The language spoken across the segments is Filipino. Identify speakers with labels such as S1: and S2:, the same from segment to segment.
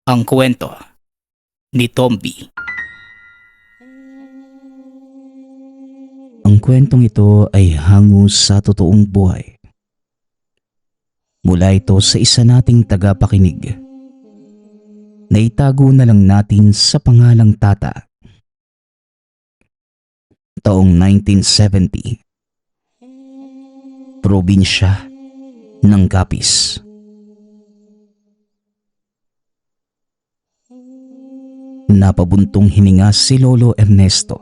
S1: Ang kwento ni Tomby.
S2: Ang kwentong ito ay hango sa totoong buhay. Mula ito sa isa nating tagapakinig. Naitago na lang natin sa pangalang Tata. Taong 1970. Probinsya ng Capiz. Napabuntong hininga si Lolo Ernesto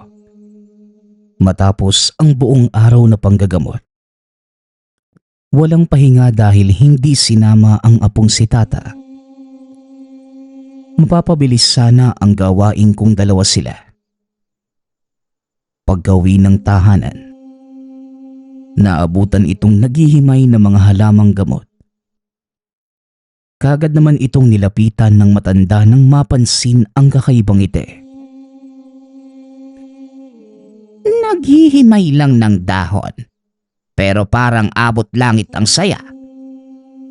S2: matapos ang buong araw na panggagamot. Walang pahinga dahil hindi sinama ang apong si Tata. Mapapabilis sana ang gawain kung dalawa sila. Paggawi ng tahanan, naabutan itong naghihimay ng mga halamang gamot. Kagad naman itong nilapitan ng matanda nang mapansin ang kakaibang ngiti.
S3: Naghihimay lang ng dahon, pero parang abot langit ang saya.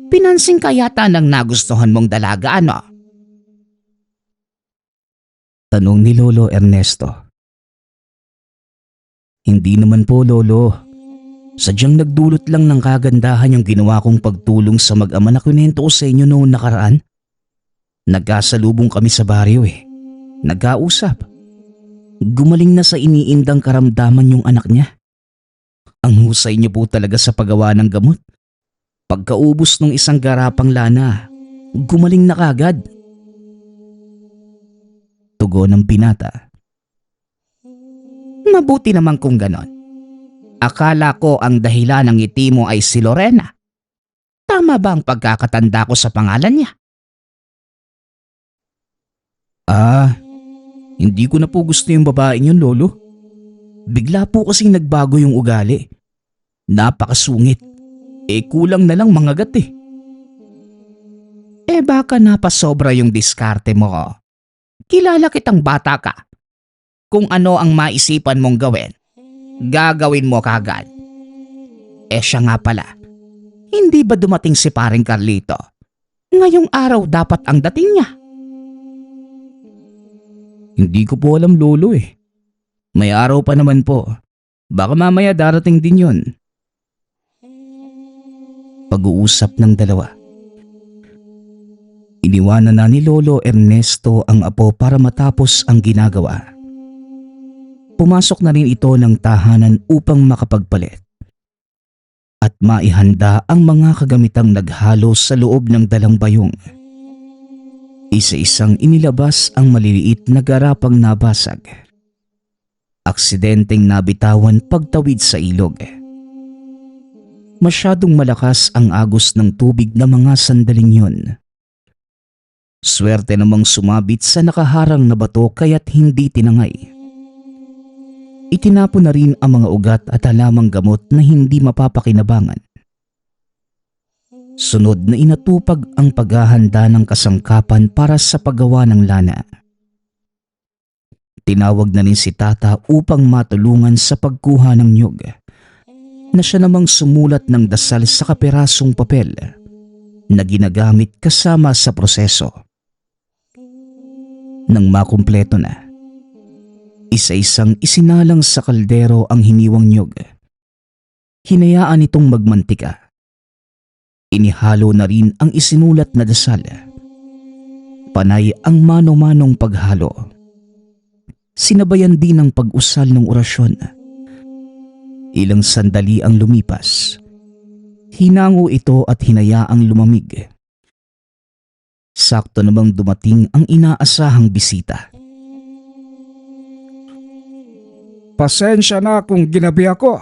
S3: Pinansin ka yata ng nagustuhan mong dalaga, ano?
S2: Tanong ni Lolo Ernesto. Hindi naman po, Lolo. Sadyang nagdulot lang ng kagandahan yung ginawa kong pagtulong sa mag-ama na kwento ko sa inyo noon nakaraan. Nagkasalubong kami sa baryo Nagkausap. Gumaling na sa iniindang karamdaman yung anak niya. Ang husay niyo po talaga sa paggawa ng gamot. Pagkaubos ng isang garapang lana, gumaling na kagad. Tugon ng binata.
S3: Mabuti naman kung ganon. Akala ko ang dahilan ng ngiti mo ay si Lorena. Tama ba ang pagkakatanda ko sa pangalan niya?
S2: Hindi ko na po gusto yung babaeng yun, Lolo. Bigla po kasing nagbago yung ugali. Napakasungit. Kulang na lang mangagat
S3: Baka napasobra yung diskarte mo. Kilala kitang bata ka. Kung ano ang maisipan mong gawin, gagawin mo kagad. Siya nga pala, hindi ba dumating si paring Carlito? Ngayong araw dapat ang dating niya.
S2: Hindi ko po alam, Lolo May araw pa naman po. Baka mamaya darating din yun. Pag-uusap ng dalawa. Iniwanan na ni Lolo Ernesto ang apo para matapos ang ginagawa. Pumasok na rin ito ng tahanan upang makapagpalit at maihanda ang mga kagamitang naghalo sa loob ng dalang bayong. Isa-isang inilabas ang maliliit na garapang nabasag. Aksidenteng nabitawan pagtawid sa ilog. Masyadong malakas ang agos ng tubig na mga sandaling yun. Swerte namang sumabit sa nakaharang na bato kaya't hindi tinangay. Itinapon na rin ang mga ugat at halamang gamot na hindi mapapakinabangan. Sunod na inatupag ang paghahanda ng kasangkapan para sa paggawa ng lana. Tinawag na rin si Tata upang matulungan sa pagkuha ng niyog, na siya namang sumulat ng dasal sa kapirasong papel na ginagamit kasama sa proseso. Nang makumpleto na, isa-isang isinalang sa kaldero ang hiniwang niyog. Hinayaan itong magmantika. Inihalo na rin ang isinulat na dasal. Panay ang mano-manong paghalo. Sinabayan din ang pag-usal ng orasyon. Ilang sandali ang lumipas. Hinango ito at hinayaang lumamig. Sakto namang dumating ang inaasahang bisita.
S4: Pasensya na kung ginabi ako.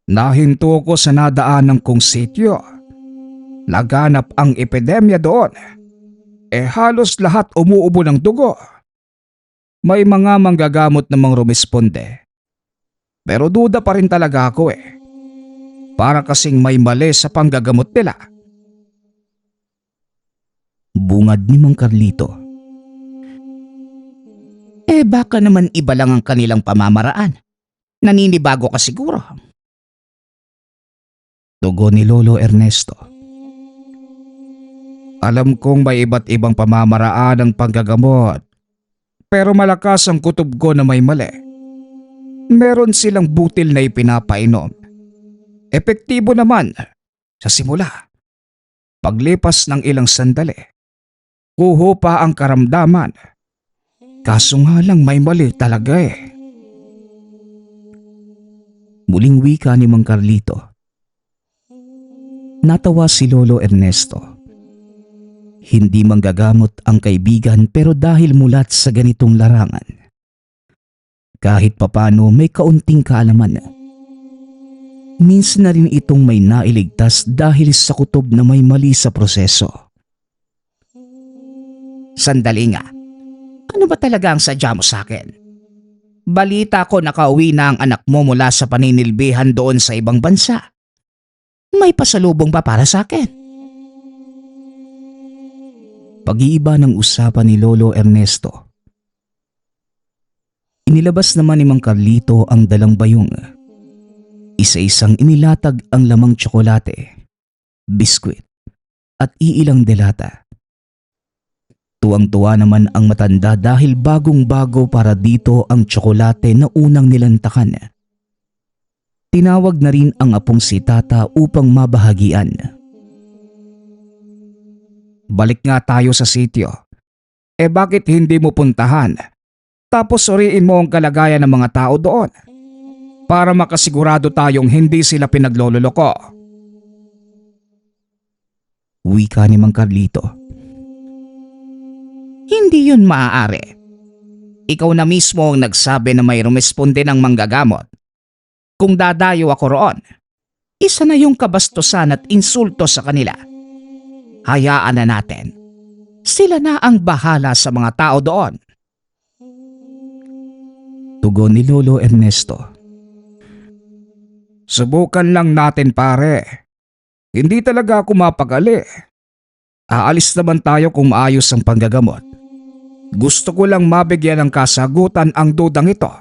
S4: Nahinto ko sa nadaanan kong sityo. Laganap ang epidemya doon. Halos lahat umuubo ng dugo. May mga manggagamot namang rumisponde. Pero duda pa rin talaga ako Para kasing may mali sa panggagamot nila.
S2: Bungad ni Mang Carlito.
S3: Baka naman iba lang ang kanilang pamamaraan. Naninibago ka siguro.
S2: Tugon ni Lolo Ernesto.
S4: Alam kong may iba't ibang pamamaraan ng panggagamot, pero malakas ang kutob ko na may mali. Meron silang butil na ipinapainom. Epektibo naman sa simula. Paglipas ng ilang sandali, kuho pa ang karamdaman. Kaso nga lang may mali talaga eh.
S2: Muling wika ni Mang Carlito. Natawa si Lolo Ernesto. Hindi manggagamot ang kaibigan pero dahil mulat sa ganitong larangan, kahit papano may kaunting kaalaman. Minsan na rin itong may nailigtas dahil sa kutob na may mali sa proseso.
S3: Sandali nga. Ano ba talaga ang sadya mo sa akin? Balita ko nakauwi na ang anak mo mula sa paninilbihan doon sa ibang bansa. May pasalubong ba para sa akin?
S2: Pag-iiba ng usapan ni Lolo Ernesto. Inilabas naman ni Mang Carlito ang dalang bayong. Isa-isang inilatag ang lamang tsokolate, biskwit at iilang delata. Tuwang-tuwa naman ang matanda dahil bagong-bago para dito ang tsokolate na unang nilantakan. Tinawag na rin ang apong si Tata upang mabahagian.
S4: Balik nga tayo sa sitio. Bakit hindi mo puntahan? Tapos suriin mo ang kalagayan ng mga tao doon. Para makasigurado tayong hindi sila pinaglololoko.
S2: Wika ni Mang Carlito.
S3: Hindi yun maaari. Ikaw na mismo ang nagsabi na may rumesponde ng manggagamot. Kung dadayo ako roon, isa na yung kabastusan at insulto sa kanila. Hayaan na natin. Sila na ang bahala sa mga tao doon.
S2: Tugon ni Lolo Ernesto.
S4: Subukan lang natin pare. Hindi talaga ako mapagali. Aalis naman tayo kung maayos ang panggagamot. Gusto ko lang mabigyan ng kasagutan ang dudang ito.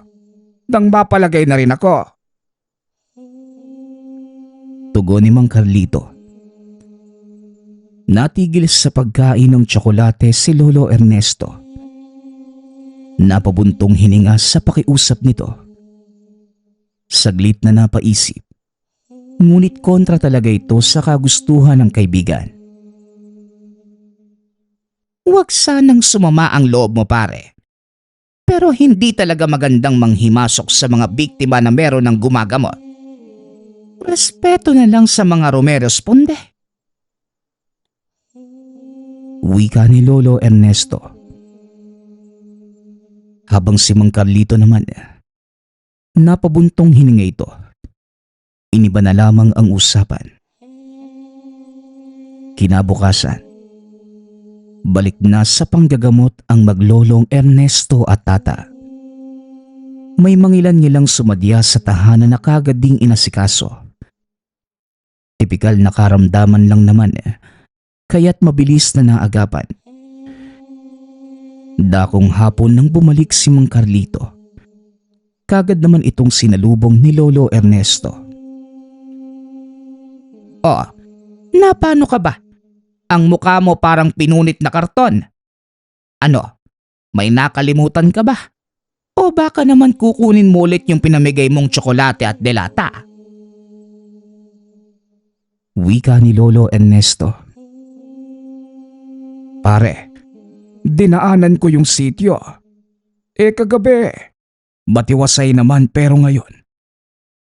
S4: Nang mapalagay na rin ako.
S2: Tugon ni Mang Carlito. Natigil sa pagkain ng tsokolate si Lolo Ernesto. Napabuntong hininga sa pakiusap nito. Saglit na napaisip. Ngunit kontra talaga ito sa kagustuhan ng kaibigan.
S3: Huwag sanang sumama ang loob mo pare. Pero hindi talaga magandang manghimasok sa mga biktima na meron ng gumagamot. Respeto na lang sa mga rumeresponde.
S2: Wika ni Lolo Ernesto. Habang si Mang Carlito naman, napabuntong hininga ito. Iniba na lamang ang usapan. Kinabukasan, balik na sa panggagamot ang maglolong Ernesto at Tata. May mangilan-ngilang sumadya sa tahanan na kagad ding inasikaso. Tipikal na karamdaman lang naman kaya't mabilis na naagapan. Dakong hapon nang bumalik si Mang Carlito, kagad naman itong sinalubong ni Lolo Ernesto.
S3: Oh, napano ka ba? Ang mukha mo parang pinunit na karton. Ano, may nakalimutan ka ba? O baka naman kukunin mo ulit yung pinamigay mong tsokolate at delata?
S2: Wika ni Lolo Ernesto.
S4: Pare, dinaanan ko yung sityo. Kagabi, matiwasay naman pero ngayon.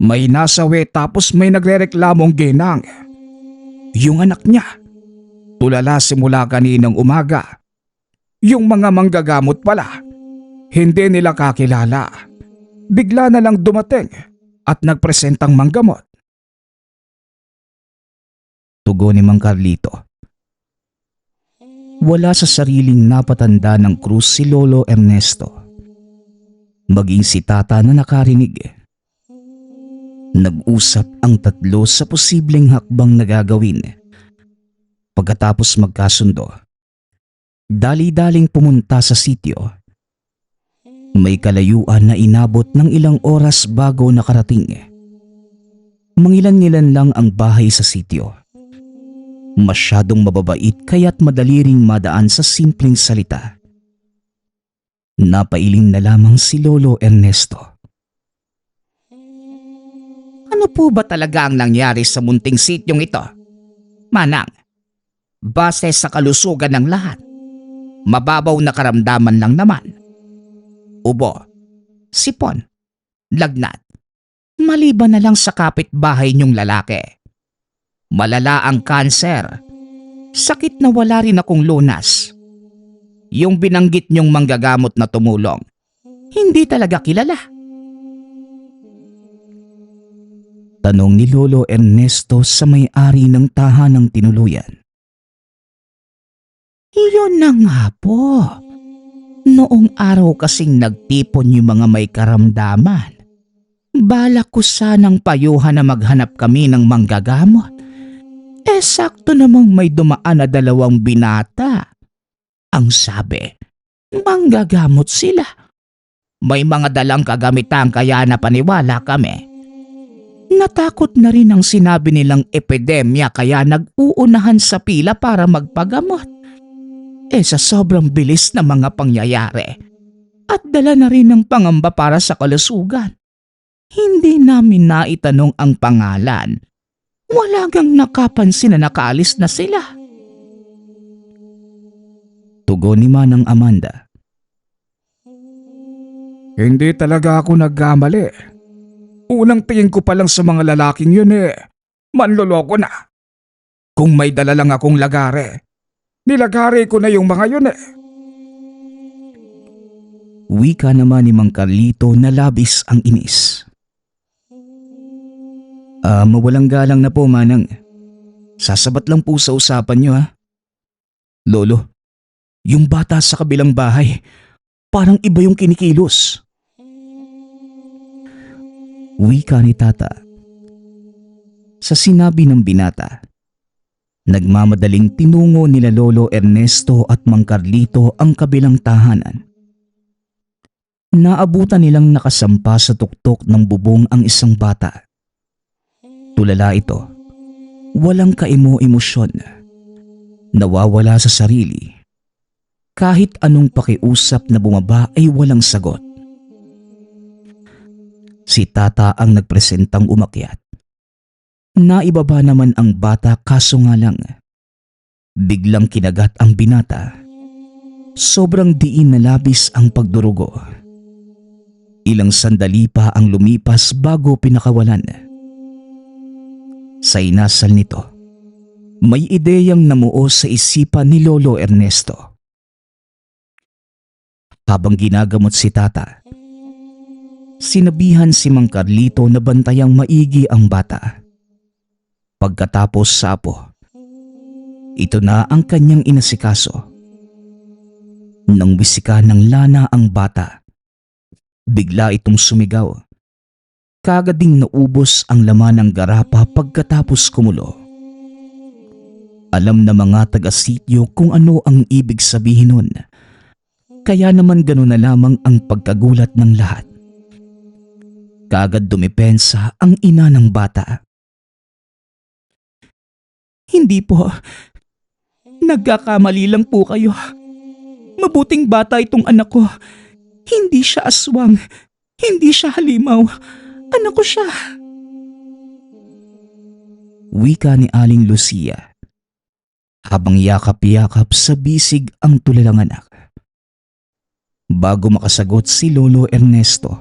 S4: May nasawi tapos may nagrereklamong ginang. Yung anak niya. Tulala simula kaninang umaga. Yung mga manggagamot pala. Hindi nila kakilala. Bigla na lang dumating at nagpresentang manggamot.
S2: Tugon ni Mang Carlito. Wala sa sariling napatanda ng krus si Lolo Ernesto. Maging si Tata na nakarinig. Nag-usap ang tatlo sa posibleng hakbang na gagawin. Pagkatapos magkasundo, dali-daling pumunta sa sitio. May kalayuan na inabot ng ilang oras bago nakarating. Mangilan-ngilan lang ang bahay sa sitio. Masyadong mababait kaya't madali ring madaan sa simpleng salita. Napailing na lamang si Lolo Ernesto.
S3: Ano po ba talaga ang nangyari sa munting sityong ito? Manang, base sa kalusugan ng lahat, mababaw na karamdaman lang naman. Ubo, sipon, lagnat, maliban na lang sa kapitbahay niyong lalaki. Malala ang kanser, sakit na wala rin akong lunas. Yung binanggit niyong manggagamot na tumulong, hindi talaga kilala.
S2: Tanong ni Lolo Ernesto sa may-ari ng tahanang tinuluyan.
S3: Iyon na nga po. Noong araw kasing nagtipon yung mga may karamdaman. Balak ko sanang payuhan na maghanap kami ng manggagamot. Sakto namang may dumaan na 2 binata. Ang sabi, manggagamot sila. May mga dalang kagamitan kaya napaniwala kami. Natakot na rin ang sinabi nilang epidemya kaya nag-uunahan sa pila para magpagamot. Sa sobrang bilis na mga pangyayari at dala na rin ng pangamba para sa kalusugan. Hindi namin naitanong ang pangalan. Wala gang nakapansin na nakaalis na sila.
S2: Tugon ni Manang Amanda.
S4: Hindi talaga ako nagkamali. Unang tingin ko pa lang sa mga lalaking yun manloloko na. Kung may dala lang akong lagare, nilagare ko na yung mga yun
S2: Wika naman ni Mang Carlito na labis ang inis. Mawalang galang na po, Manang. Sasabat lang po sa usapan niyo, ha? Lolo, yung bata sa kabilang bahay, parang iba yung kinikilos. Wika ni Tata. Sa sinabi ng binata, nagmamadaling tinungo nila Lolo Ernesto at Mang Carlito ang kabilang tahanan. Naabutan nilang nakasampa sa tuktok ng bubong ang isang bata. Tulala ito, walang kaimo-emosyon, nawawala sa sarili. Kahit anong pakiusap na bumaba ay walang sagot. Si Tata ang nagpresentang umakyat. Naibaba naman ang bata kaso nga lang, biglang kinagat ang binata. Sobrang diin na labis ang pagdurugo. Ilang sandali pa ang lumipas bago pinakawalan. Sa inasal nito, may ideyang namuo sa isipan ni Lolo Ernesto. Habang ginagamot si Tata, sinabihan si Mang Carlito na bantayang maigi ang bata. Pagkatapos sa apo, ito na ang kanyang inasikaso. Nang wisika ng lana ang bata, bigla itong sumigaw. Kagad ding naubos ang laman ng garapa pagkatapos kumulo. Alam na mga taga-sityo kung ano ang ibig sabihin nun. Kaya naman gano'n na lamang ang pagkagulat ng lahat. Kagad dumipensa ang ina ng bata.
S3: Hindi po. Nagkakamali lang po kayo. Mabuting bata itong anak ko. Hindi siya aswang. Hindi siya halimaw. Anak ko siya.
S2: Wika ni Aling Lucia, habang yakap-yakap sa bisig ang tulalang anak. Bago makasagot si Lolo Ernesto,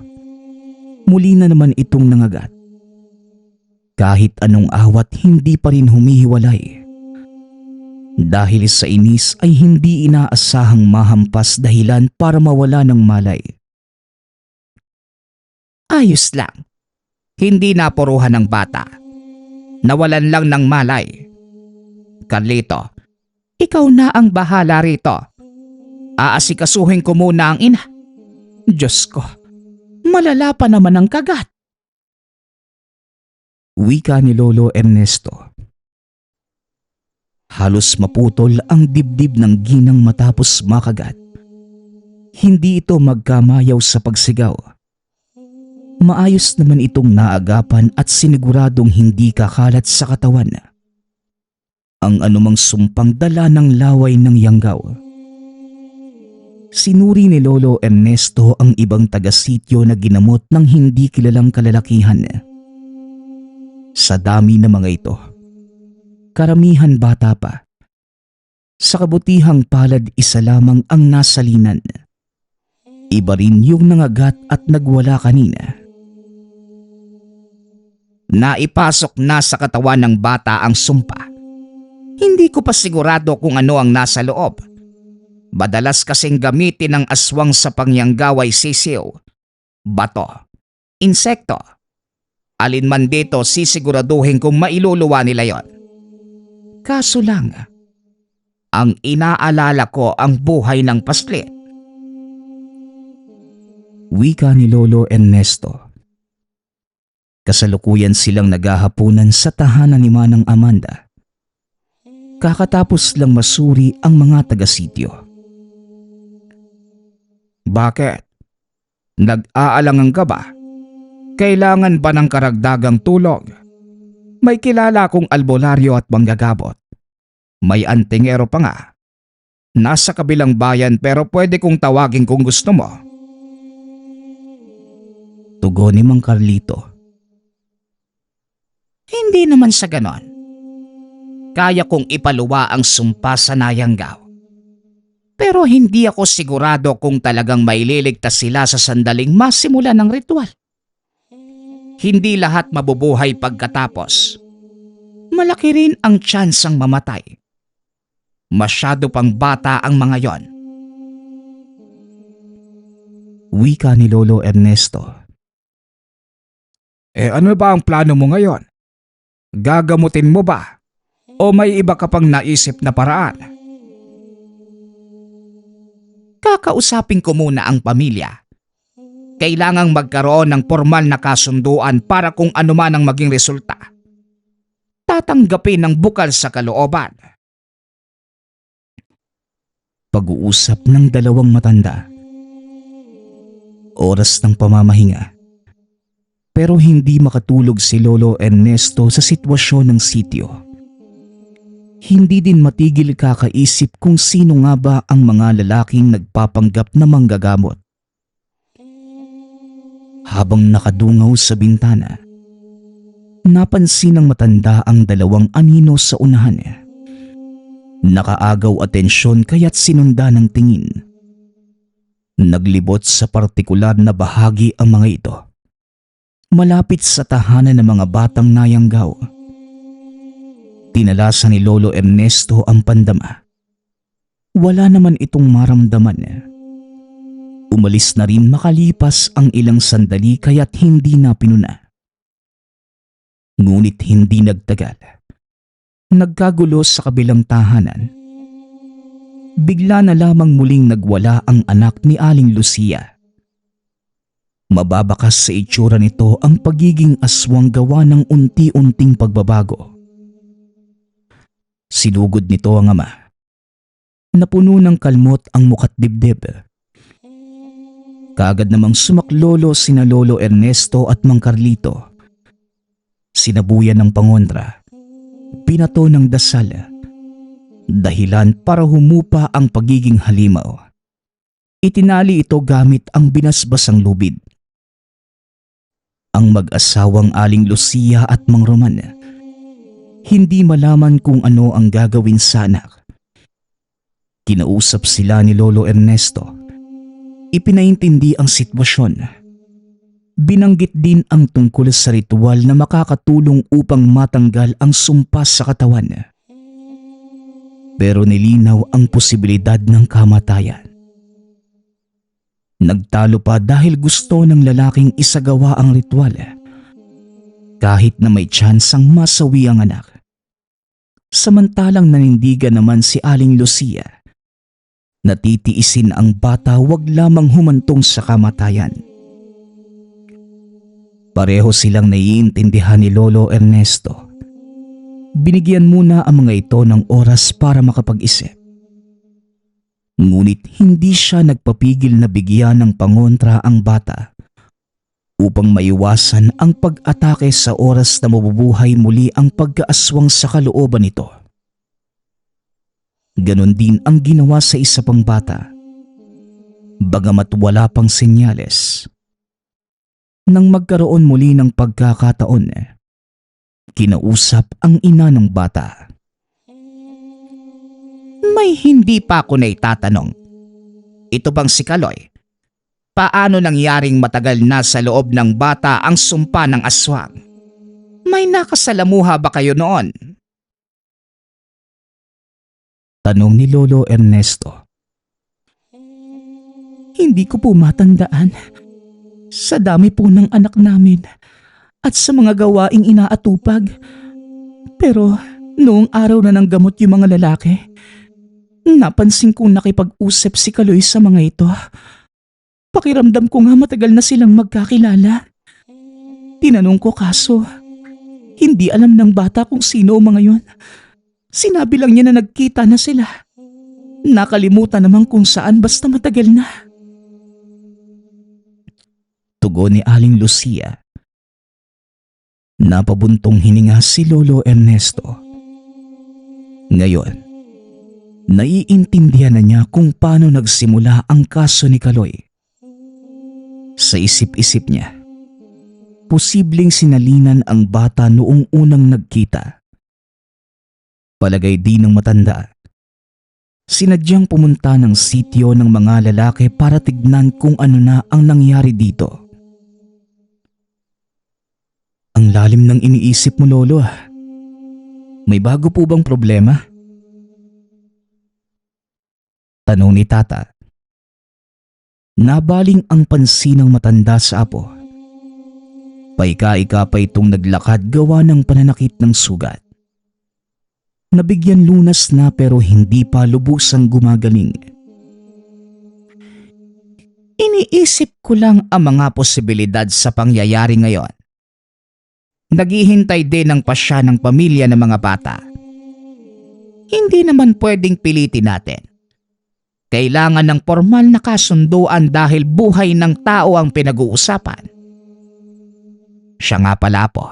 S2: muli na naman itong nangagat. Kahit anong awat hindi pa rin humihiwalay. Dahil sa inis ay hindi inaasahang mahampas dahilan para mawala ng malay.
S3: Ayos lang. Hindi napuruhan ng bata. Nawalan lang ng malay. Carlito, ikaw na ang bahala rito. Aasikasuhin ko muna ang ina. Diyos ko, malala pa naman ang kagat.
S2: Wika ni Lolo Ernesto. Halos maputol ang dibdib ng ginang matapos makagat. Hindi ito magkamayaw sa pagsigaw. Maayos naman itong naagapan at siniguradong hindi kakalat sa katawan. ang anumang sumpang dala ng laway ng Yanggaw. Sinuri ni Lolo Ernesto ang ibang taga-sityo na ginamot ng hindi kilalang kalalakihan. Sa dami ng mga ito, karamihan bata pa. Sa kabutihang palad isa lamang ang nasalinan. Iba rin yung nangagat at nagwala kanina.
S3: Naipasok na sa katawan ng bata ang sumpa. Hindi ko pa sigurado kung ano ang nasa loob. Madalas kasing gamitin ng aswang sa pangyanggaw ay sisiw, bato, insekto. Alin man dito sisiguraduhin kung mailuluwa nila yon. Kaso lang, ang inaalala ko ang buhay ng paslit.
S2: Wika ni Lolo Ernesto. Kasalukuyan silang naghahapunan sa tahanan ni Manang Amanda. Kakatapos lang masuri ang mga taga-sityo.
S4: Bakit? Nag-aalangan ka ba? Kailangan ba ng karagdagang tulong? May kilala akong albularyo at manggagabot. May antingero pa nga. Nasa kabilang bayan pero pwede kong tawagin kung gusto mo.
S2: Tugon ni Mang Carlito.
S3: Hindi naman sa ganon. Kaya kong ipaluwa ang sumpa sa Nayanggaw. Pero hindi ako sigurado kung talagang maililigtas sila sa sandaling masimula ng ritual. Hindi lahat mabubuhay pagkatapos. Malaki rin ang tsansang mamatay. Masyado pang bata ang mga yon.
S2: Wika ni Lolo Ernesto.
S4: Ano ba ang plano mo ngayon? Gagamutin mo ba? O may iba ka pang naisip na paraan?
S3: Kakausapin ko muna ang pamilya. Kailangang magkaroon ng formal na kasunduan para kung ano man ang maging resulta. Tatanggapin ng bukal sa kalooban.
S2: Pag-uusap ng dalawang matanda. Oras ng pamamahinga. Pero hindi makatulog si Lolo Ernesto sa sitwasyon ng sitio. Hindi din matigil kakaisip kung sino nga ba ang mga lalaking nagpapanggap na manggagamot. Habang nakadungaw sa bintana, napansin ng matanda ang dalawang anino sa unahan. Nakaagaw atensyon kaya't sinunda ng tingin. Naglibot sa partikular na bahagi ang mga ito. Malapit sa tahanan ng mga batang Nayanggaw. Tinalasan ni Lolo Ernesto ang pandama. Wala naman itong maramdaman. Umalis na rin makalipas ang ilang sandali kaya't hindi na pinuna. Ngunit hindi nagtagal. Nagkagulo sa kabilang tahanan. Bigla na lamang muling nagwala ang anak ni Aling Lucia. Mababakas sa itsura nito ang pagiging aswang gawa ng unti-unting pagbabago. Sinugod nito ang ama. Napuno ng kalmot ang muka't dibdib. Kaagad namang sumaklolo sina Lolo Ernesto at Mang Carlito. Sinabuyan ng pangontra. Pinato ng dasal. Dahilan para humupa ang pagiging halimaw. Itinali ito gamit ang binasbasang lubid. Ang mag-asawang Aling Lucia at Mang Roman, hindi malaman kung ano ang gagawin sa anak. Kinausap sila ni Lolo Ernesto. Ipinaintindi ang sitwasyon. Binanggit din ang tungkol sa ritual na makakatulong upang matanggal ang sumpa sa katawan. Pero nilinaw ang posibilidad ng kamatayan. Nagtalo pa dahil gusto ng lalaking isagawa ang ritual. Kahit na may tsansang masawi ang anak. Samantalang nanindigan naman si Aling Lucia. Natitiisin ang bata wag lamang humantong sa kamatayan. Pareho silang naiintindihan ni Lolo Ernesto. Binigyan muna ang mga ito ng oras para makapag-isip. Ngunit hindi siya nagpapigil na bigyan ng pangontra ang bata upang maiwasan ang pag-atake sa oras na mabubuhay muli ang pagkaaswang sa kalooban nito. Ganon din ang ginawa sa isa pang bata. Bagamat wala pang senyales. Nang magkaroon muli ng pagkakataon, kinausap ang ina ng bata.
S3: May hindi pa ako na itatanong. Ito bang si Kaloy? Paano nangyaring matagal na sa loob ng bata ang sumpa ng aswang? May nakasalamuha ba kayo noon?
S2: Tanong ni Lolo Ernesto.
S1: Hindi ko po matandaan. Sa dami po ng anak namin at sa mga gawaing inaatupag. Pero noong araw na ng gamot yung mga lalaki, napansin kong nakipag-usap si Kaloy sa mga ito. Pakiramdam ko nga matagal na silang magkakilala. Tinanong ko kaso, hindi alam ng bata kung sino ang mga yon. Sinabi lang niya na nagkita na sila. Nakalimutan naman kung saan basta matagal na.
S2: Tugon ni Aling Lucia. Napabuntong hininga si Lolo Ernesto. Ngayon, naiintindihan na niya kung paano nagsimula ang kaso ni Kaloy. Sa isip-isip niya, posibleng sinalinan ang bata noong unang nagkita. Palagay din ng matanda, sinadyang pumunta ng sitio ng mga lalaki para tignan kung ano na ang nangyari dito. Ang lalim ng iniisip mo, Lolo. May bago po bang problema? Tanong ni Tata. Nabaling ang pansin ng matanda sa apo. Paika-ika pa itong naglakad gawa ng pananakit ng sugat. Nabigyan lunas na pero hindi pa lubusang gumagaling.
S3: Iniisip ko lang ang mga posibilidad sa pangyayari ngayon. Naghihintay din ng pasya ng pamilya ng mga bata. Hindi naman pwedeng pilitin natin. Kailangan ng formal na kasunduan dahil buhay ng tao ang pinag-uusapan. Siya nga pala po.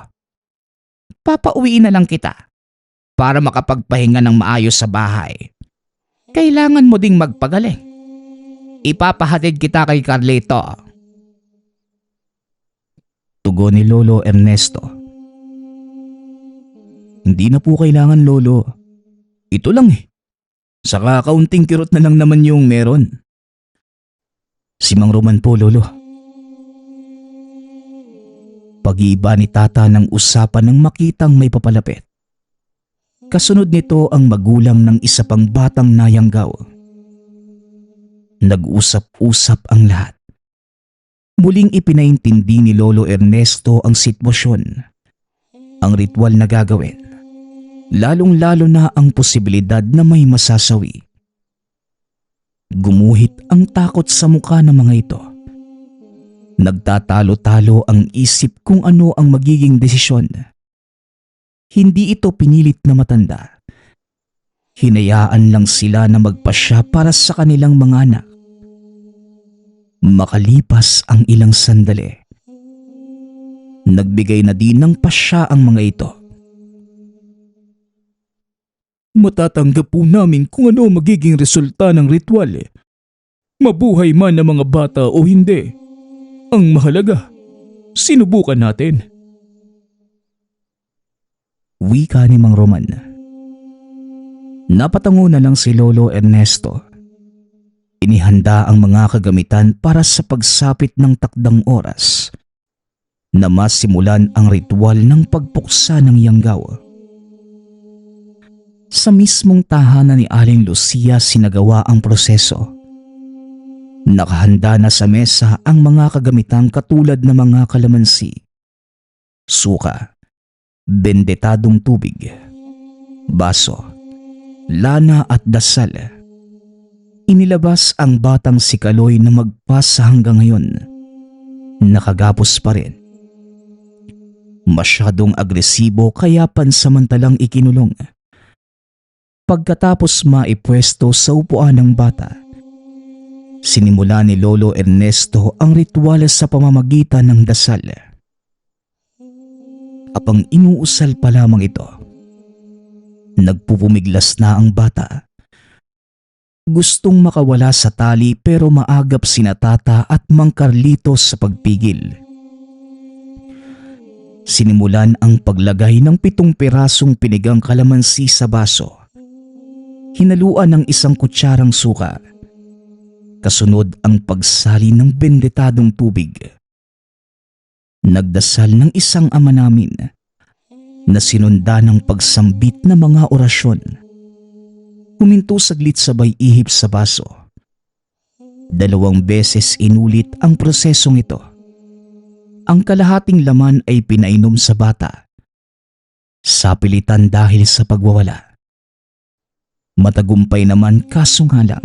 S3: Papauwiin na lang kita para makapagpahinga ng maayos sa bahay. Kailangan mo ding magpagaling. Ipapahatid kita kay Carlito.
S2: Tugon ni Lolo Ernesto. Hindi na po kailangan, Lolo. Ito lang eh. Saka kaunting kirot na lang naman yung meron. Si Mang Roman po, Lolo. Pag-iiba ni Tata ng usapan nang makitang may papalapit. Kasunod nito ang magulang ng isa pang batang nayanggaw. Nag-usap-usap ang lahat. Muling ipinaintindi ni Lolo Ernesto ang sitwasyon, ang ritual na gagawin, lalong-lalo na ang posibilidad na may masasawi. Gumuhit ang takot sa mukha ng mga ito. Nagtatalo-talo ang isip kung ano ang magiging desisyon. Hindi ito pinilit na matanda. Hinayaan lang sila na magpasya para sa kanilang mga anak. Makalipas ang ilang sandali, nagbigay na din ng pasya ang mga ito.
S4: Matatanggap po namin kung ano magiging resulta ng ritual. Mabuhay man ang mga bata o hindi. Ang mahalaga, sinubukan natin.
S2: Wika ni Mang Roman. Napatango na lang si Lolo Ernesto. Inihanda ang mga kagamitan para sa pagsapit ng takdang oras na masimulan ang ritual ng pagpuksa ng yanggaw. Sa mismong tahanan ni Aling Lucia sinagawa ang proseso. Nakahanda na sa mesa ang mga kagamitang katulad ng mga kalamansi, suka, bendetadong tubig, baso, lana at dasal. Inilabas ang batang si Kaloy na magpasa hanggang ngayon. Nakagapos pa rin. Masyadong agresibo kaya pansamantalang ikinulong. Pagkatapos maipwesto sa upuan ng bata, sinimula ni Lolo Ernesto ang ritual sa pamamagitan ng dasal. Apang inuusal pa lamang ito, nagpupumiglas na ang bata Gustong makawala sa tali pero maagap sina Tata at Mang Carlitos sa pagpigil. Sinimulan ang paglagay ng 7 pirasong pinigang kalamansi sa baso. Hinaluan ng 1 kutsarang suka. Kasunod ang pagsali ng bendetadong tubig. Nagdasal ng isang ama namin na sinunda ng pagsambit na mga orasyon. Huminto saglit sabay ihip sa baso. 2 beses inulit ang prosesong ito. Ang kalahating laman ay pinainom sa bata. Sapilitan dahil sa pagwawala. Matagumpay naman kaso nga lang,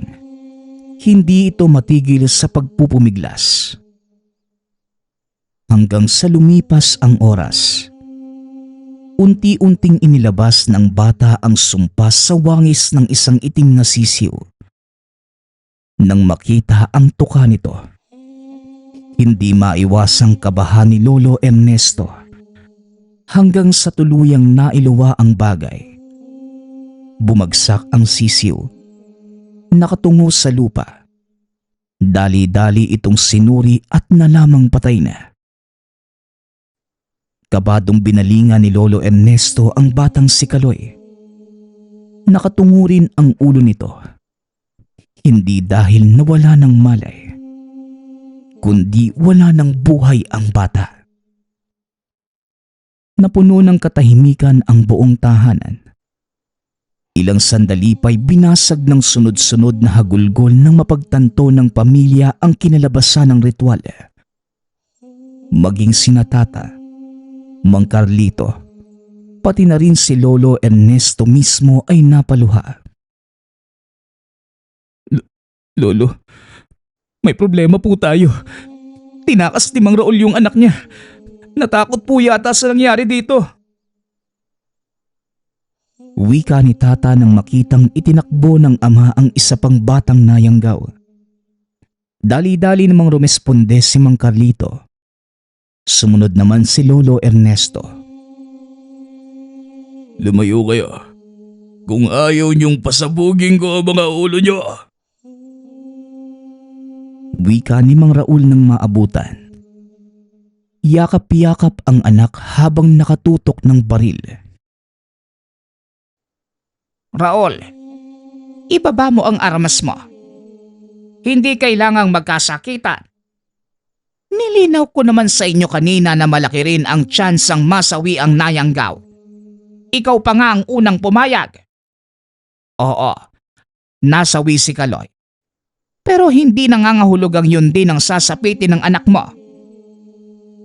S2: hindi ito matigil sa pagpupumiglas. Hanggang sa lumipas ang oras, unti-unting inilabas ng bata ang sumpa sa wangis ng isang itim na sisiw. Nang makita ang tuka nito, hindi maiwasang kabahan ni Lolo Ernesto hanggang sa tuluyang nailuwa ang bagay. Bumagsak ang sisiw, nakatungo sa lupa. Dali-dali itong sinuri at nalamang patay na. Kabadong binalingan ni Lolo Ernesto ang batang si Kaloy. Nakatungo rin ang ulo nito. Hindi dahil nawala ng malay, kundi wala ng buhay ang bata. Napuno ng katahimikan ang buong tahanan. Ilang sandali pa'y binasag ng sunod-sunod na hagulgol ng mapagtanto ng pamilya ang kinalabasan ng ritual. Maging sina Tata, Mang Carlito, pati na rin si Lolo Ernesto mismo ay napaluha.
S1: Lolo, may problema po tayo. Tinakas ni Mang Raul yung anak niya. Natakot po yata sa nangyari dito.
S2: Wika ni Tata nang makitang itinakbo ng ama ang isa pang batang nayanggaw. Dali-dali namang rumesponde si Mang Carlito. Sumunod naman si Lolo Ernesto.
S4: Lumayo kayo. Kung ayaw niyong pasabugin ko ang mga ulo niyo.
S2: Wika ni Mang Raul nang maabutan. Yakap-yakap ang anak habang nakatutok ng baril.
S3: Raul, ibaba mo ang armas mo. Hindi kailangang magkasakitan. Nilinaw ko naman sa inyo kanina na malaki rin ang tsansang masawi ang nayanggaw. Ikaw pa nga ang unang pumayag. Oo, nasawi si Kaloy. Pero hindi nangangahulugang yun din ang sasapitin ng anak mo.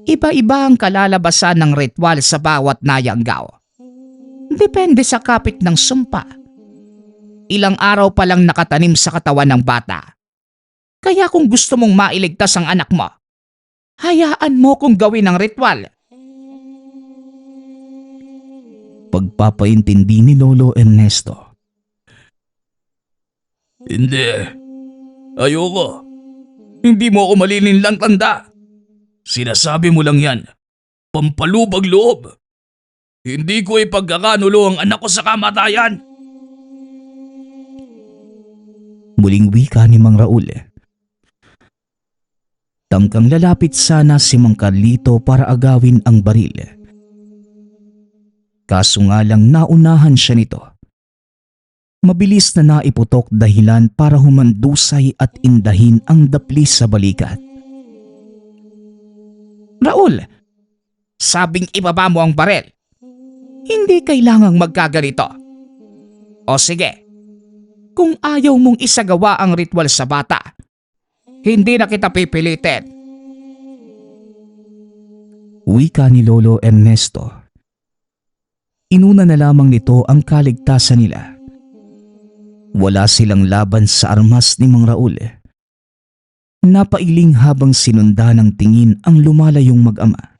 S3: Iba-iba ang kalalabasan ng ritual sa bawat nayanggaw. Depende sa kapit ng sumpa. Ilang araw pa lang nakatanim sa katawan ng bata. Kaya kung gusto mong mailigtas ang anak mo, hayaan mo kung gawin ang ritual.
S2: Pagpapaintindi ni Lolo Ernesto.
S4: Hindi. Ayoko. Hindi mo ako malilinlang tanda. Sinasabi mo lang yan. Pampalubag loob. Hindi ko ipagkakanulo ang anak ko sa kamatayan.
S2: Muling wika ni Mang Raul. Tangkang lalapit sana si Mang Carlito para agawin ang baril. Kaso nga lang naunahan siya nito. Mabilis na naiputok dahilan para humandusay at indahin ang dapli sa balikat.
S3: Raul, sabing ibaba mo ang barel. Hindi kailangang magkaganito. O sige, kung ayaw mong isagawa ang ritual sa bata, hindi na kita pipilitin.
S2: Wika ni Lolo Ernesto. Inuna na lamang nito ang kaligtasan nila. Wala silang laban sa armas ni Mang Raul. Napailing habang sinunda ng tingin ang lumalayong mag-ama.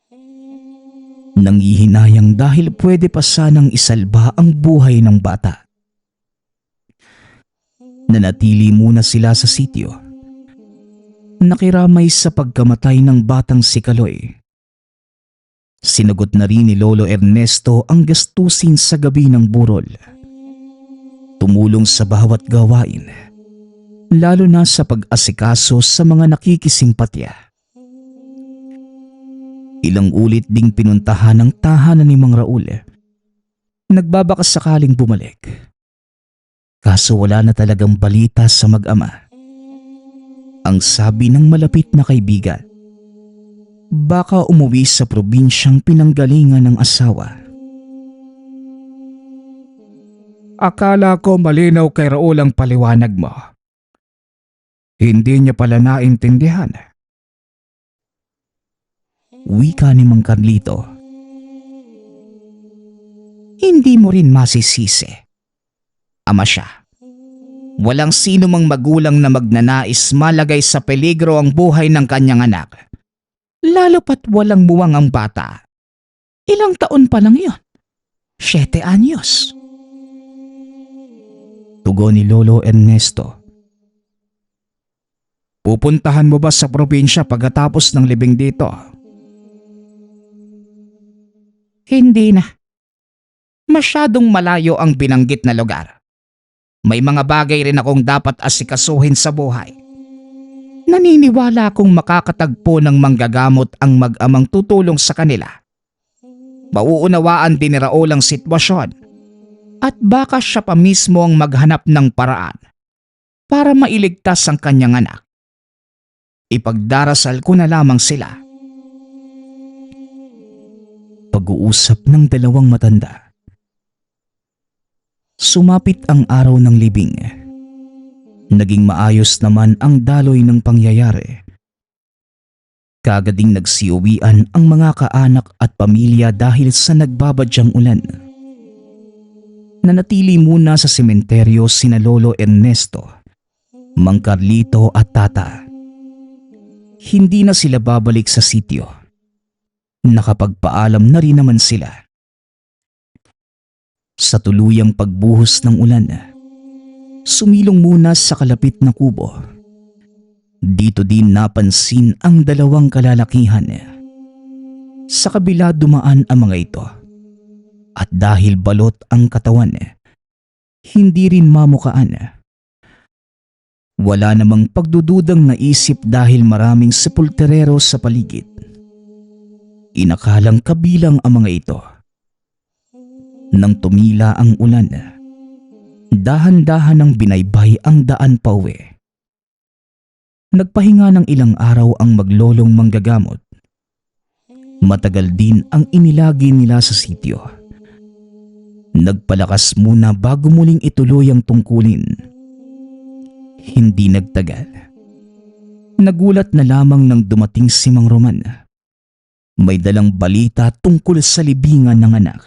S2: Nanghihinayang dahil pwede pa sanang isalba ang buhay ng bata. Nanatili muna sila sa sitio. Nakiramay sa pagkamatay ng batang si Kaloy. Sinagot na rin ni Lolo Ernesto ang gastusin sa gabi ng burol. Tumulong sa bawat gawain lalo na sa pag-asikaso sa mga nakikisimpatya. Ilang ulit ding pinuntahan ang tahanan ni Mang Raul. Nagbabakas sakaling bumalik. Kaso wala na talagang balita sa mag-ama. Ang sabi ng malapit na kaibigan, baka umuwi sa probinsyang pinanggalingan ng asawa.
S4: Akala ko malinaw kay Raul ang paliwanag mo. Hindi niya pala naintindihan.
S2: Wika ni Mang Carlito.
S3: Hindi mo rin masisisi. Ama siya. Walang sino mang magulang na magnanais malagay sa peligro ang buhay ng kanyang anak. Lalo pat walang buwang ang bata. Ilang taon pa lang yun? 7 anyos.
S2: Tugon ni Lolo Ernesto.
S4: Pupuntahan mo ba sa probinsya pagkatapos ng libing dito?
S3: Hindi na. Masyadong malayo ang binanggit na lugar. May mga bagay rin akong dapat asikasuhin sa buhay. Naniniwala akong makakatagpo ng manggagamot ang mag-amang tutulong sa kanila. Mauunawaan din ni Raul ang sitwasyon at baka siya pa mismo ang maghanap ng paraan para mailigtas ang kanyang anak. Ipagdarasal ko na lamang sila.
S2: Pag-uusap ng dalawang matanda. Sumapit ang araw ng libing. Naging maayos naman ang daloy ng pangyayari. Kagading nagsiuwian ang mga kaanak at pamilya dahil sa nagbabadyang ulan. Nanatili muna sa sementeryo sina Lolo Ernesto, Mang Carlito at Tata. Hindi na sila babalik sa sityo. Nakapagpaalam na rin naman sila. Sa tuluyang pagbuhos ng ulan, sumilong muna sa kalapit na kubo. Dito din napansin ang dalawang kalalakihan. Sa kabila dumaan ang mga ito. At dahil balot ang katawan, hindi rin mamukaan. Wala namang pagdududang naisip dahil maraming sepulterero sa paligid. Inakalang kabilang ang mga ito. Nang tumila ang ulan, dahan-dahan ang binaybay ang daan pauwi. Nagpahinga ng ilang araw ang maglolong manggagamot. Matagal din ang inilagi nila sa sityo. Nagpalakas muna bago muling ituloy ang tungkulin. Hindi nagtagal. Nagulat na lamang nang dumating si Mang Roman. May dalang balita tungkol sa libingan ng anak.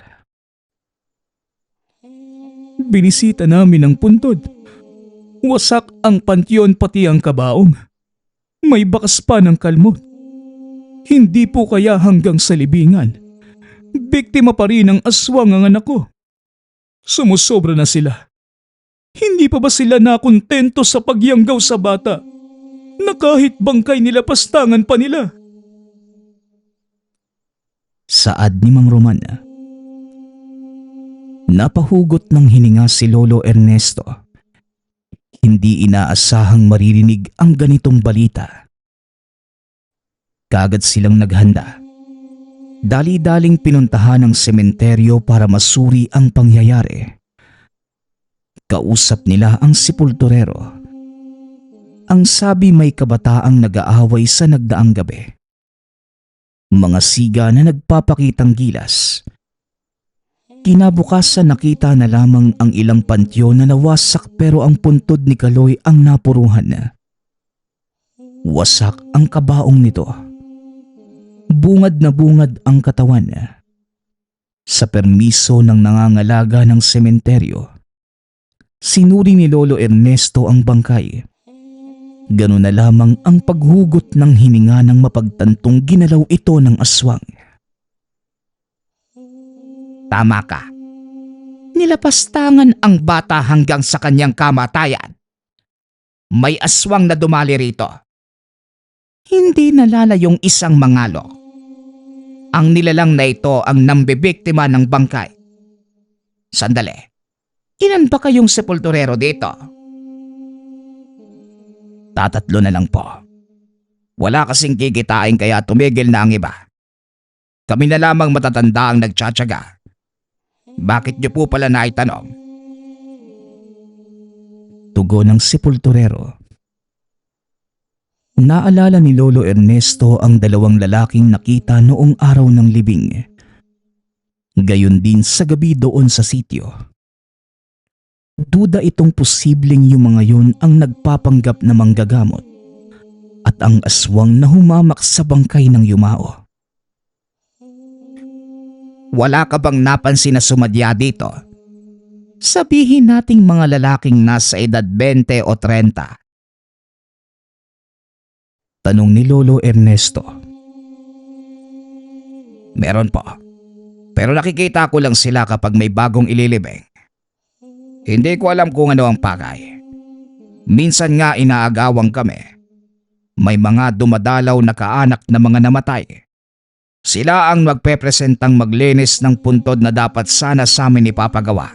S1: Binisita namin ang puntod. Wasak ang pantyon pati ang kabaong. May bakas pa ng kalmot. Hindi po kaya hanggang sa libingan. Biktima pa rin ang aswang ang anak ko. Sumusobra na sila. Hindi pa ba sila nakontento sa pagyanggaw sa bata na kahit bangkay nila pastangan pa nila?
S2: Saad ni Mang Roman. Napahugot ng hininga si Lolo Ernesto. Hindi inaasahang maririnig ang ganitong balita. Kagad silang naghanda. Dali-daling pinuntahan ang sementeryo para masuri ang pangyayari. Kausap nila ang sepulturero. Ang sabi may kabataang nag-aaway sa nagdaang gabi. Mga siga na nagpapakitang gilas. Kinabukasan nakita na lamang ang ilang pantyon na nawasak pero ang puntod ni Kaloy ang napuruhan. Wasak ang kabaong nito. Bungad na bungad ang katawan. Sa permiso ng nangangalaga ng sementeryo, sinuri ni Lolo Ernesto ang bangkay. Ganun na lamang ang paghugot ng hininga ng mapagtantong ginalaw ito ng aswang.
S3: Tama ka. Nilapastangan ang bata hanggang sa kanyang kamatayan. May aswang na dumali rito. Hindi nalalayong isang mangalo. Ang nilalang na ito ang nambibiktima ng bangkay. Sandali. Ilan ba kayong sepulturero dito? Magtatatlo na lang po. Wala kasing kikitain kaya tumigil na ang iba. Kami na lamang matatanda ang nagtsatsaga. Bakit niyo po pala naitanong?
S2: Tugon ng sepulturero. Naalala ni Lolo Ernesto ang dalawang lalaking nakita noong araw ng libing. Gayon din sa gabi doon sa sitio. Duda itong posibleng yung mga yun ang nagpapanggap na manggagamot at ang aswang na humamak sa bangkay ng yumao.
S3: Wala ka bang napansin na sumadya dito? Sabihin nating mga lalaking nasa edad 20 o 30.
S2: Tanong ni Lolo Ernesto.
S3: Meron po. Pero nakikita ko lang sila kapag may bagong ililibing. Hindi ko alam kung ano ang pakay. Minsan nga inaagawang kami. May mga dumadalaw na kaanak na mga namatay. Sila ang magpepresentang maglinis ng puntod na dapat sana sa amin ipapagawa.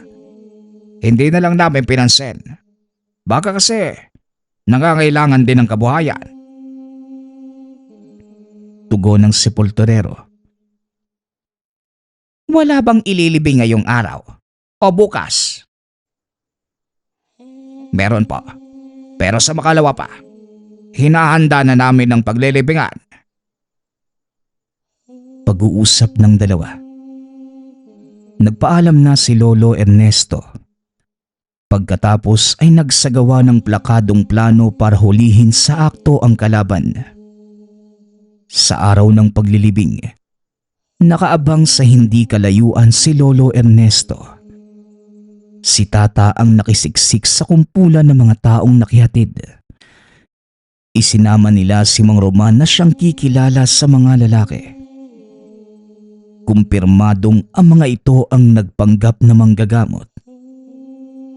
S3: Hindi na lang namin pinansin. Baka kasi nangangailangan din ng kabuhayan.
S2: Tugon ng sepulturero.
S3: Wala bang ililibing ngayong araw? O bukas? Meron po. Pero sa makalawa pa. Hinahanda na namin ang paglilibingan.
S2: Pag-uusap ng dalawa. Nagpaalam na si Lolo Ernesto. Pagkatapos ay nagsagawa ng plakadong plano para hulihin sa akto ang kalaban. Sa araw ng paglilibing, nakaabang sa hindi kalayuan si Lolo Ernesto. Si Tata ang nakisiksik sa kumpulan ng mga taong nakihatid. Isinama nila si Mang Roman na siyang kikilala sa mga lalaki. Kumpirmadong ang mga ito ang nagpanggap na manggagamot.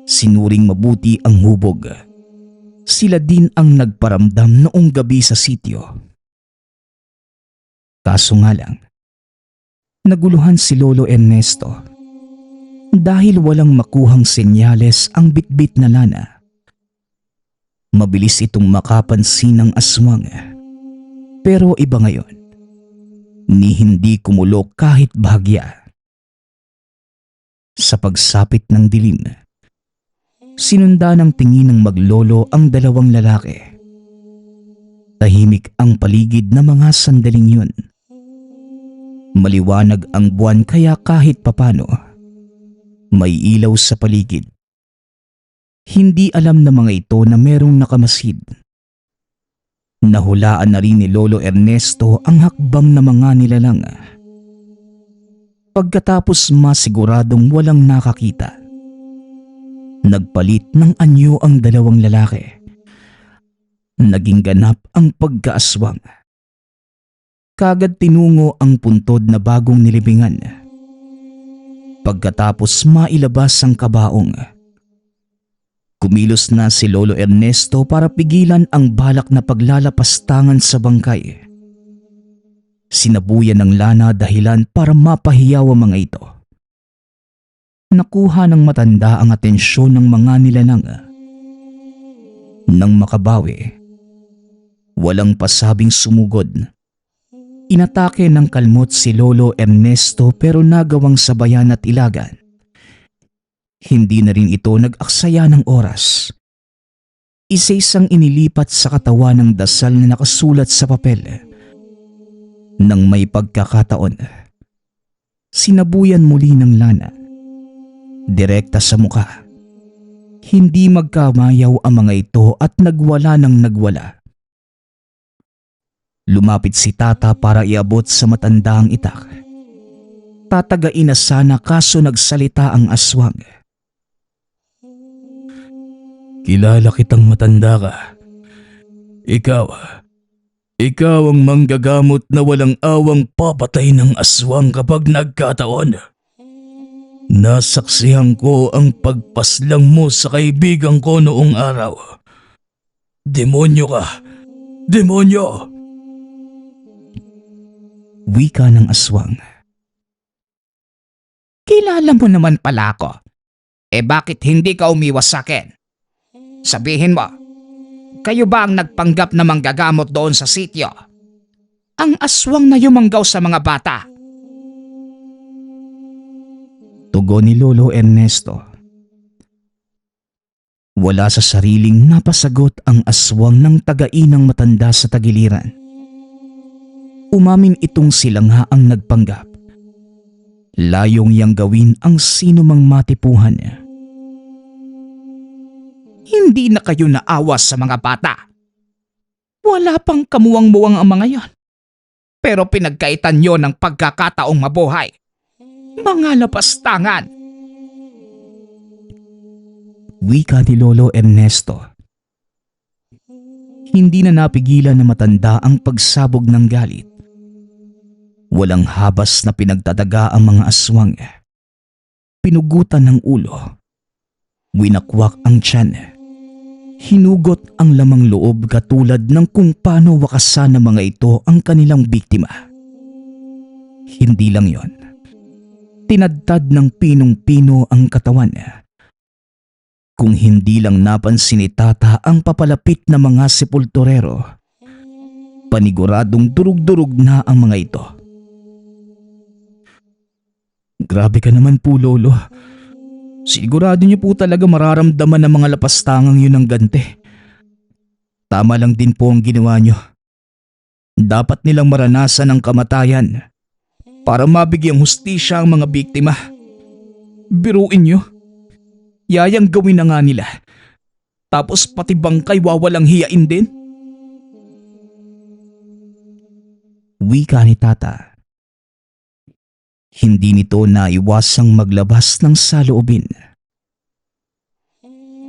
S2: Sinuring mabuti ang hubog. Sila din ang nagparamdam noong gabi sa sitio. Kaso nga lang, naguluhan si Lolo Ernesto dahil walang makuhang senyales ang bitbit na lana. Mabilis itong makapansin ng aswang. Pero iba ngayon, ni hindi kumulo kahit bahagya. Sa pagsapit ng dilim, sinunda ng tingin ng maglolo ang dalawang lalaki. Tahimik ang paligid na mga sandaling yun. Maliwanag ang buwan kaya kahit papano, may ilaw sa paligid. Hindi alam ng mga ito na merong nakamasid. Nahulaan na rin ni Lolo Ernesto ang hakbang na mga nilalang. Pagkatapos masiguradong walang nakakita, nagpalit ng anyo ang dalawang lalaki. Naging ganap ang pagkaaswang. Kagad tinungo ang puntod na bagong nilibingan. Pagkatapos mailabas ang kabaong, kumilos na si Lolo Ernesto para pigilan ang balak na paglalapastangan sa bangkay. Sinabuyan ng lana dahilan para mapahiyaw ang mga ito. Nakuha ng matanda ang atensyon ng mga nilalang. Nang makabawi, walang pasabing sumugod. Inatake ng kalmot si Lolo Ernesto pero nagawang sabayan at ilagan. Hindi na rin ito nag-aksaya ng oras. Isa-isang inilipat sa katawan ng dasal na nakasulat sa papel. Nang may pagkakataon, sinabuyan muli ng lana. Direkta sa mukha. Hindi magkamayaw ang mga ito at nagwala ng nagwala. Lumapit si Tata para iabot sa matanda ang itak. Tatagain na sana kaso nagsalita ang aswang.
S1: Kilala kitang matanda ka. Ikaw ang manggagamot na walang awang papatay ng aswang kapag nagkataon. Nasaksihan ko ang pagpaslang mo sa kaibigan ko noong araw. Demonyo ka! Demonyo!
S2: Wika ng aswang.
S3: Kilala mo naman pala ako. Bakit hindi ka umiwas sa akin? Sabihin mo. Kayo ba ang nagpanggap na manggagamot doon sa sityo? Ang aswang na yumanggaw sa mga bata.
S2: Tugon ni Lolo Ernesto. Wala sa sariling napasagot ang aswang ng tagainang matanda sa tagiliran. Umamin itong sila nga ang nagpanggap. Layong yang gawin ang sino mang matipuhan.
S3: Hindi na kayo naawas sa mga bata. Wala pang kamuwang-muwang ang mga yon. Pero pinagkaitan nyo ng pagkakataong mabuhay. Mga lapastangan.
S2: Wika ni Lolo Ernesto. Hindi na napigilan na matanda ang pagsabog ng galit. Walang habas na pinagtataga ang mga aswang. Pinugutan ng ulo. Winakwak ang tiyan. Hinugot ang lamang loob katulad ng kung paano wakasan ng mga ito ang kanilang biktima. Hindi lang yon. Tinadtad ng pinong-pino ang katawan. Kung hindi lang napansin ni Tata ang papalapit na mga sepulturero, paniguradong durug-durug na ang mga ito. Grabe ka naman po, Lolo. Sigurado niyo po talaga mararamdaman ng mga lapastangang yun ng gante. Tama lang din po ang ginawa niyo. Dapat nilang maranasan ang kamatayan para mabigyang hustisya ang mga biktima. Biruin niyo. Yayang gawin na nga nila. Tapos pati bangkay wawalang hiyain din. Wika ni Tata. Hindi nito naiwasang maglabas ng saloobin.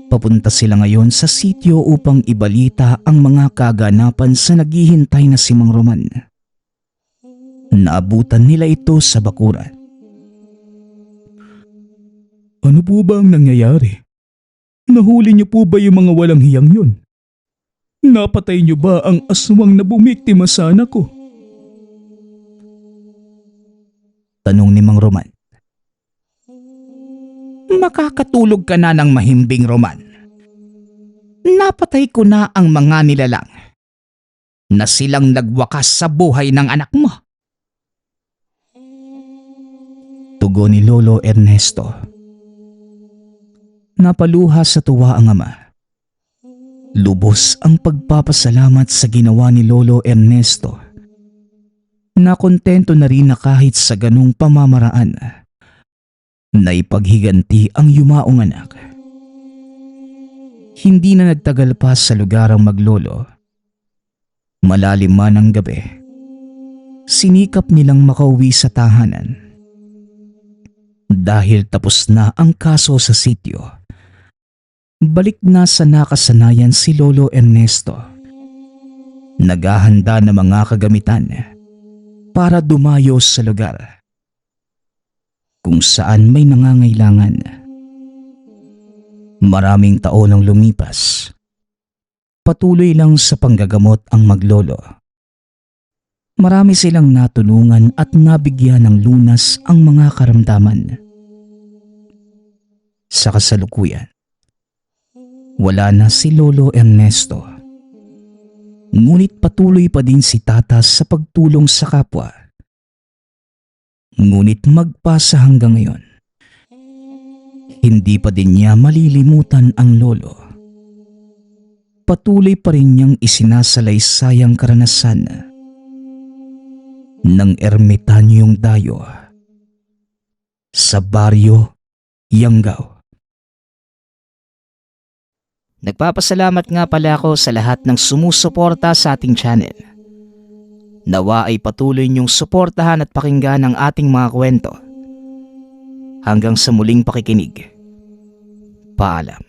S2: Papunta sila ngayon sa sityo upang ibalita ang mga kaganapan sa naghihintay na si Mang Roman. Naabutan nila ito sa bakuran. Ano po ba ang nangyayari? Nahuli niyo po ba yung mga walang hiyang yun? Napatay niyo ba ang aswang na bumiktima sa anak ko? Tanong ni Mang Roman.
S3: Makakatulog ka na ng mahimbing, Roman. Napatay ko na ang mga nilalang na silang nagwakas sa buhay ng anak mo.
S2: Tugon ni Lolo Ernesto. Napaluha sa tuwa ang ama. Lubos ang pagpapasalamat sa ginawa ni Lolo Ernesto. Nakontento na rin na kahit sa ganung pamamaraan, naipaghiganti ang yumaong anak. Hindi na nagtagal pa sa lugar ang maglolo. Malalim man ang gabi, sinikap nilang makauwi sa tahanan. Dahil tapos na ang kaso sa sityo, balik na sa nakasanayan si Lolo Ernesto. Naghahanda ng mga kagamitan para dumayo sa lugar kung saan may nangangailangan. Maraming taon ang lumipas. Patuloy lang sa panggagamot ang maglolo. Marami silang natulungan at nabigyan ng lunas ang mga karamdaman. Sa kasalukuyan, wala na si Lolo Ernesto. Ngunit patuloy pa din si Tata sa pagtulong sa kapwa. Ngunit magpasa hanggang ngayon, hindi pa din niya malilimutan ang lolo. Patuloy pa rin niyang isinasalaysay ang karanasan ng ermitanyong dayo sa baryo Yanggao.
S3: Nagpapasalamat nga pala ako sa lahat ng sumusuporta sa ating channel. Nawa ay patuloy niyong suportahan at pakinggan ang ating mga kwento. Hanggang sa muling pakikinig. Paalam.